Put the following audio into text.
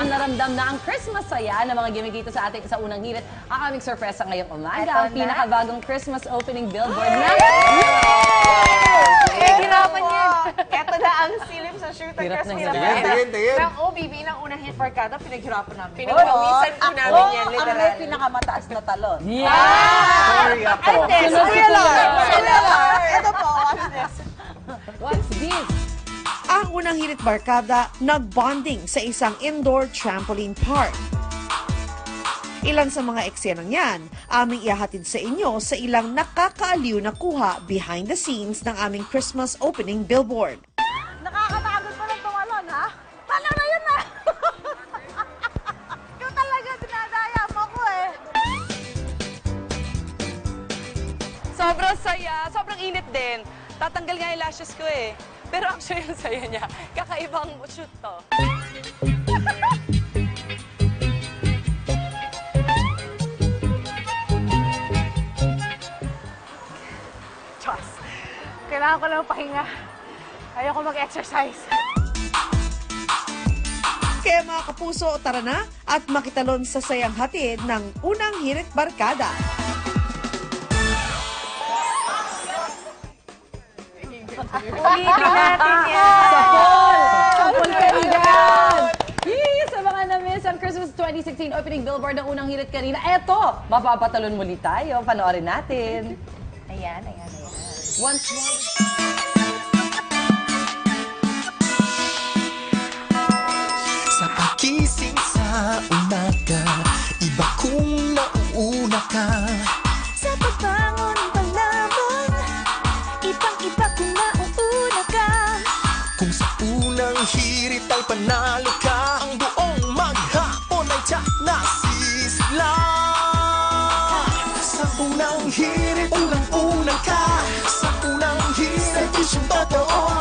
ramdam na ang Christmas saya ng mga gimmick sa ating sa unang hirit. Ang aming sorpresa ngayong umaga, ang pinakabagong Christmas opening billboard na. Hirapan yan. Ito na ang silip sa shoot at Christmas. Tingin. Ng OBB ng unang hit barkada, pinaghirapan namin. Pinagpawisan po namin yan, literal. Ang may pinakamataas na talon. Sorry ako. Ito po, watch this. What's this? Ang unang hirit barkada nag-bonding sa isang indoor trampoline park. Ilan sa mga eksenang yan, aming ihahatid sa inyo sa ilang nakakaaliw na kuha behind the scenes ng aming Christmas opening billboard. Nakakapagod pa lang tumalon, ha? Tala na yun na! Ikaw talaga, dinadaya mo ko eh. Sobrang saya, sobrang init din. Tatanggal nga yung lashes ko eh. Pero actually yung saya niya, kakaibang shoot to. Diyos, kailangan ko lang pahinga. Ayoko mag-exercise. Kaya mga kapuso, tara na at makitalon sa sayang hatid ng unang hirit barkada. Ulitin natin yan. Sapol kayo dyan! Sa mga na-miss ang Christmas 2016 opening billboard ng unang hirit kanina, eto! Mapapatalon muli tayo. Panoorin natin. Ayan. Once more. Sa pagising sa umaga, iba kung nauuna ka. Sa pagbangon pa lamang, ibang-iba kung nauuna ka. Kung sa unang hirit ay panalo ka, ang buong maghapon ay tiyak na sisigla. Sa unang hirit, unang-unang ka. Sa unang hirit, sa isyong totoo.